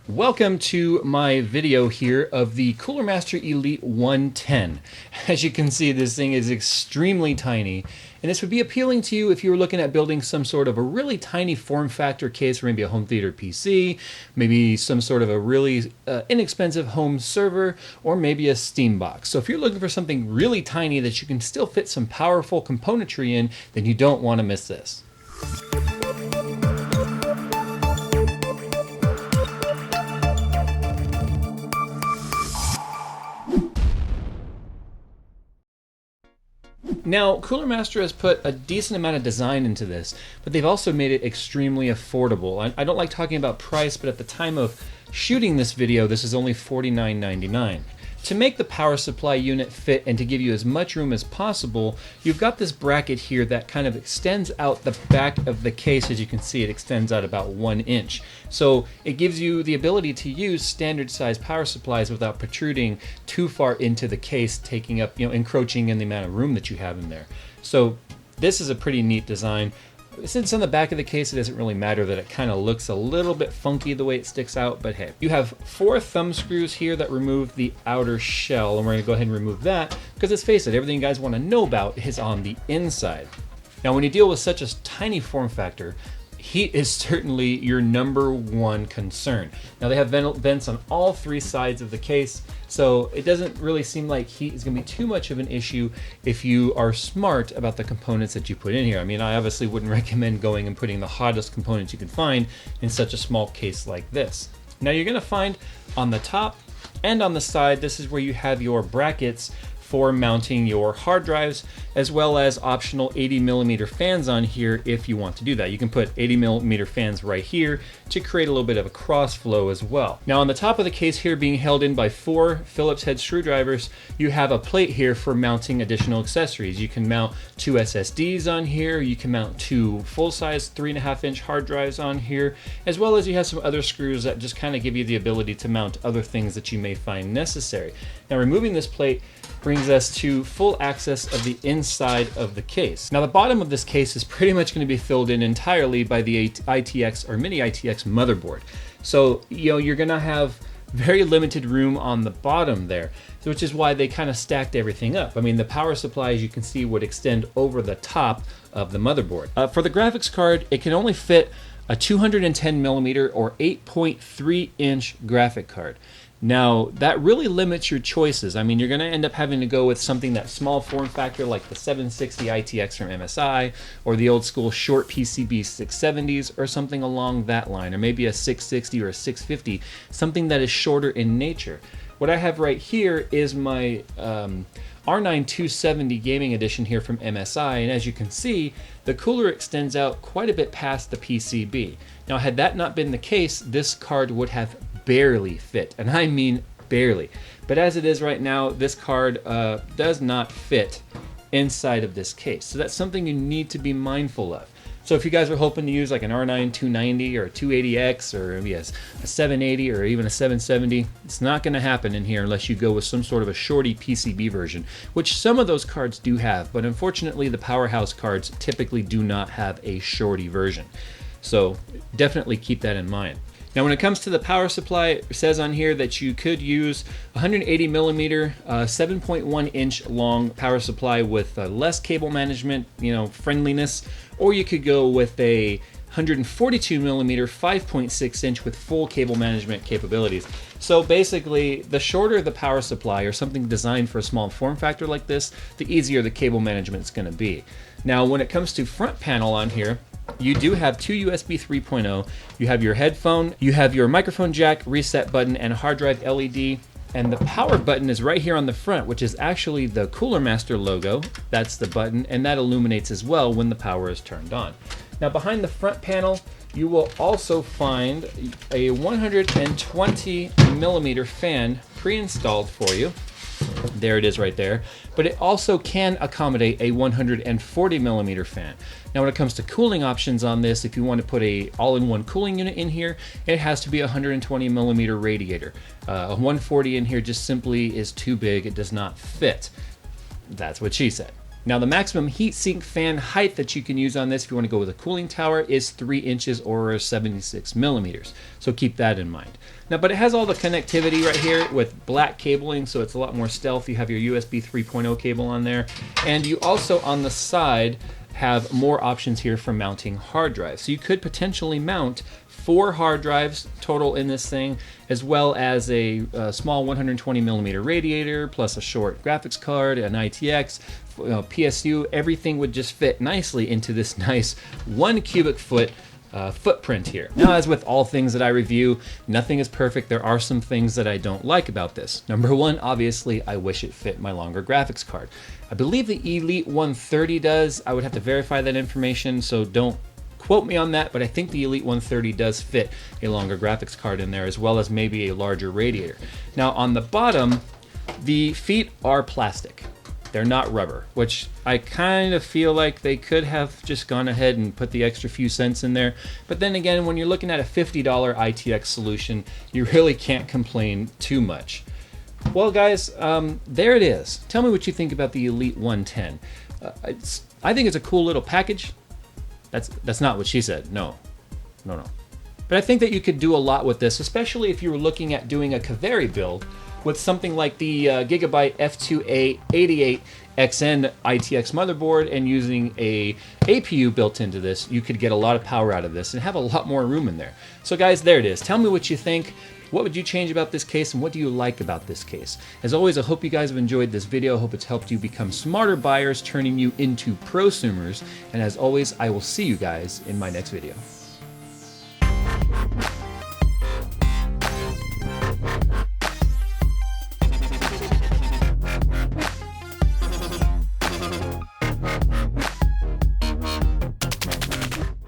Welcome to my video here of the Cooler Master Elite 110. As you can see, this thing is extremely tiny, and this would be appealing to you if you were looking at building some sort of a really tiny form factor case for maybe a home theater PC, maybe some sort of a really inexpensive home server, or maybe a Steam box. So if you're looking for something really tiny that you can still fit some powerful componentry in, then you don't want to miss this. Now, Cooler Master has put a decent amount of design into this, but they've also made it extremely affordable. I don't like talking about price, but at the time of shooting this video, this is only $49.99. To make the power supply unit fit and to give you as much room as possible, you've got this bracket here that kind of extends out the back of the case. As you can see, it extends out about 1 inch. So it gives you the ability to use standard size power supplies without protruding too far into the case, taking up, encroaching in the amount of room that you have in there. So this is a pretty neat design. Since on the back of the case it doesn't really matter that it kind of looks a little bit funky the way it sticks out, but hey. You have 4 thumb screws here that remove the outer shell, and we're going to go ahead and remove that because let's face it, everything you guys want to know about is on the inside. Now when you deal with such a tiny form factor, heat is certainly your #1 concern. Now they have vents on all 3 sides of the case, so it doesn't really seem like heat is going to be too much of an issue if you are smart about the components that you put in here. I mean, I obviously wouldn't recommend going and putting the hottest components you can find in such a small case like this. Now you're going to find on the top and on the side, this is where you have your brackets for mounting your hard drives, as well as optional 80mm fans on here if you want to do that. You can put 80mm fans right here to create a little bit of a cross flow as well. Now on the top of the case here, being held in by 4 Phillips head screwdrivers, you have a plate here for mounting additional accessories. You can mount 2 SSDs on here, you can mount 2 full-size 3.5-inch hard drives on here, as well as you have some other screws that just kind of give you the ability to mount other things that you may find necessary. Now removing this plate brings us to full access of the inside of the case. Now the bottom of this case is pretty much going to be filled in entirely by the ITX or mini-itx motherboard. So you're going to have very limited room on the bottom there, which is why they kind of stacked everything up. I mean, the power supply, as you can see, would extend over the top of the motherboard. For the graphics card, it can only fit a 210mm or 8.3-inch graphic card. Now, that really limits your choices. I mean, you're going to end up having to go with something that small form factor like the 760 ITX from MSI, or the old school short PCB 670s, or something along that line, or maybe a 660 or a 650, something that is shorter in nature. What I have right here is my R9 270 Gaming Edition here from MSI, and as you can see, the cooler extends out quite a bit past the PCB. Now, had that not been the case, this card would have barely fit, and I mean barely. But as it is right now, this card does not fit inside of this case. So that's something you need to be mindful of. So if you guys are hoping to use like an R9 290 or a 280X or maybe a 780 or even a 770, it's not going to happen in here unless you go with some sort of a shorty PCB version, which some of those cards do have, but unfortunately the powerhouse cards typically do not have a shorty version. So definitely keep that in mind. Now when it comes to the power supply, it says on here that you could use 180mm 7.1-inch long power supply with less cable management, friendliness, or you could go with a 142mm 5.6-inch with full cable management capabilities. So basically, the shorter the power supply or something designed for a small form factor like this, the easier the cable management is going to be. Now when it comes to front panel on here, you do have 2 USB 3.0, you have your headphone, you have your microphone jack, reset button, and a hard drive LED, and the power button is right here on the front, which is actually the Cooler Master logo. That's the button, and that illuminates as well when the power is turned on. Now behind the front panel, you will also find a 120mm fan pre-installed for you. There it is right there. But it also can accommodate a 140mm fan. Now when it comes to cooling options on this, if you want to put a all-in-one cooling unit in here, it has to be a 120mm radiator. A 140 in here just simply is too big, it does not fit. That's what she said. Now the maximum heatsink fan height that you can use on this if you want to go with a cooling tower is 3 inches or 76 millimeters. So keep that in mind. Now, but it has all the connectivity right here with black cabling, so it's a lot more stealth. You have your USB 3.0 cable on there. And you also on the side have more options here for mounting hard drives. So you could potentially mount 4 hard drives total in this thing, as well as a small 120 millimeter radiator, plus a short graphics card, an ITX, PSU. Everything would just fit nicely into this nice 1 cubic foot footprint here. Now, as with all things that I review, nothing is perfect. There are some things that I don't like about this. Number one, obviously, I wish it fit my longer graphics card. I believe the Elite 130 does. I would have to verify that information, so don't quote me on that, but I think the Elite 130 does fit a longer graphics card in there, as well as maybe a larger radiator. Now, on the bottom, the feet are plastic. They're not rubber, which I kind of feel like they could have just gone ahead and put the extra few cents in there. But then again, when you're looking at a $50 ITX solution, you really can't complain too much. Well, guys, there it is. Tell me what you think about the Elite 110. I think it's a cool little package. That's not what she said. No. But I think that you could do a lot with this, especially if you were looking at doing a Kaveri build with something like the Gigabyte F2A 88XN ITX motherboard and using a APU built into this. You could get a lot of power out of this and have a lot more room in there. So guys, there it is. Tell me what you think. What would you change about this case, and what do you like about this case? As always, I hope you guys have enjoyed this video. I hope it's helped you become smarter buyers, turning you into prosumers. And as always, I will see you guys in my next video.